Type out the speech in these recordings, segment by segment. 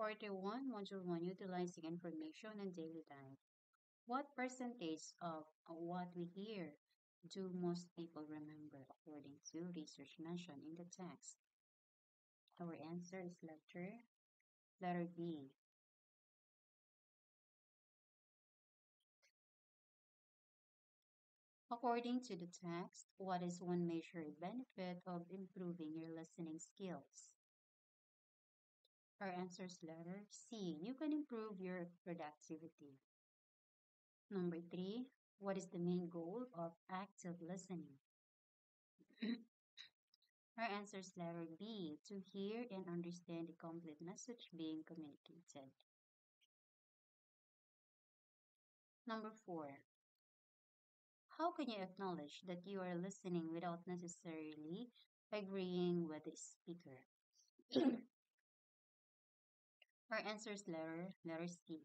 41, Module 1, Utilizing Information in Daily Life. What percentage of what we hear do most people remember according to research mentioned in the text? Our answer is letter B. According to the text, what is one major benefit of improving your listening skills? Our answer is letter C. You can improve your productivity. Number 3, what is the main goal of active listening? Our answer is letter B. To hear and understand the complete message being communicated. Number 4, how can you acknowledge that you are listening without necessarily agreeing with the speaker? Our answer is letter C.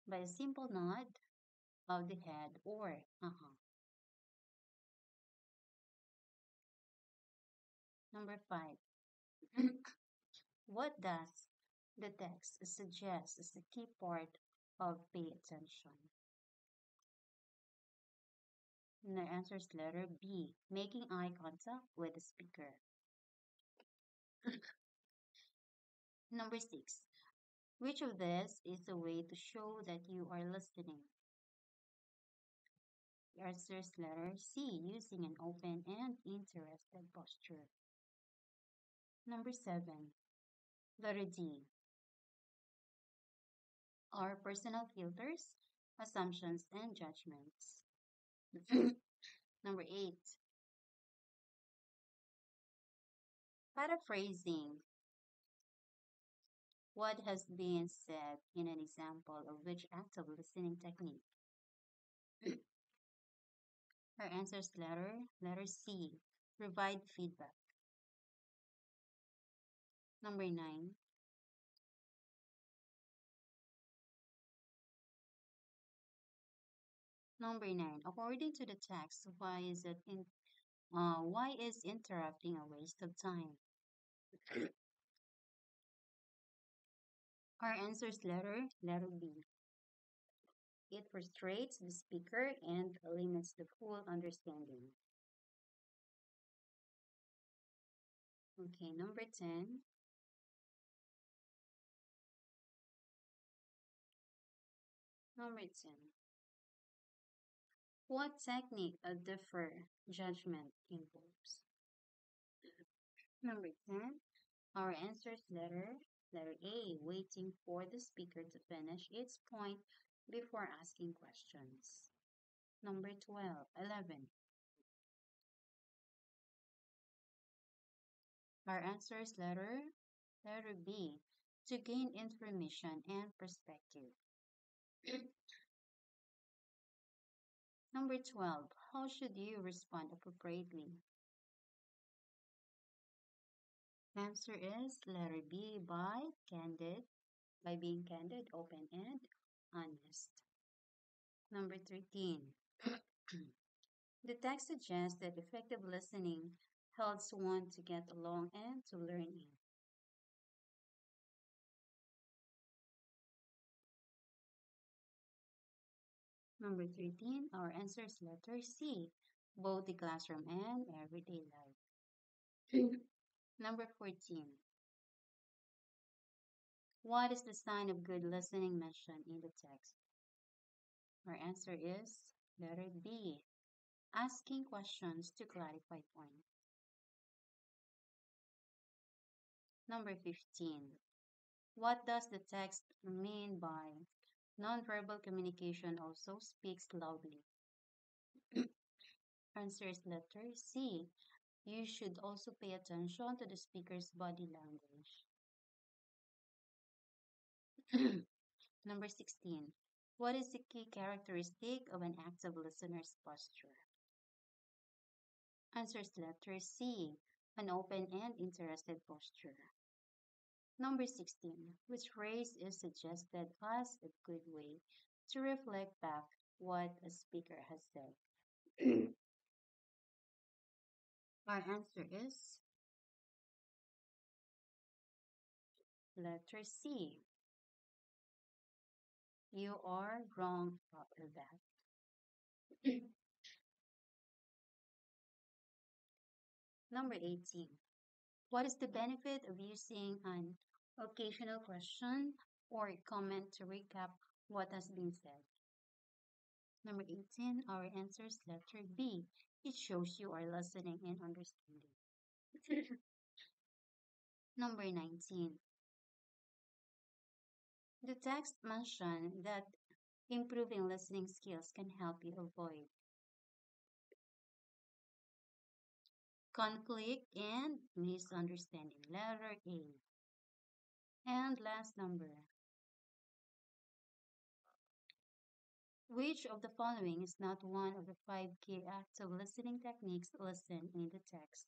By a simple nod of the head or uh-huh. Number 5, what does the text suggest as the key part of pay attention? And the answer is letter B, making eye contact with the speaker. Number 6, which of this is a way to show that you are listening? The answer is letter C, using an open and interested posture. Number 7, letter D, our personal filters, assumptions, and judgments. Number 8, paraphrasing what has been said in an example of which active listening technique? Our answer is letter C, provide feedback. Number 9, according to the text, why is interrupting a waste of time? Our answer is letter B. It frustrates the speaker and limits the full understanding. Okay, number 10. Number 10. What technique of defer judgment involves? Number 10. Our answer is letter A, waiting for the speaker to finish its point before asking questions. Number 11. Our answer is letter B, to gain information and perspective. Number 12, how should you respond appropriately? Answer is letter B, by being candid, open, and honest. Number 13. The text suggests that effective listening helps one to get along and to learn in. Number 13, our answer is letter C, both the classroom and everyday life. Number 14, what is the sign of good listening mentioned in the text? Our answer is letter B, asking questions to clarify points. Number 15, what does the text mean by nonverbal communication also speaks loudly? Answer is letter C. You should also pay attention to the speaker's body language. Number 16. What is the key characteristic of an active listener's posture? Answer is letter C. An open and interested posture. Number 16. Which phrase is suggested as a good way to reflect back what a speaker has said? Our answer is letter C. You are wrong about that. Number 18. What is the benefit of using an occasional question or comment to recap what has been said? Number 18, our answer is letter B. It shows you are listening and understanding. Number 19. The text mentioned that improving listening skills can help you avoid conflict and misunderstanding. Letter A. And last number. Which of the following is not one of the five key active listening techniques listed in the text?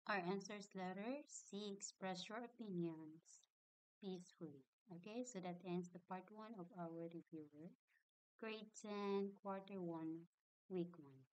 Our answer is letter C. Express your opinions peacefully. Okay, so that ends the part one of our reviewer. Grade 10, quarter one, week one.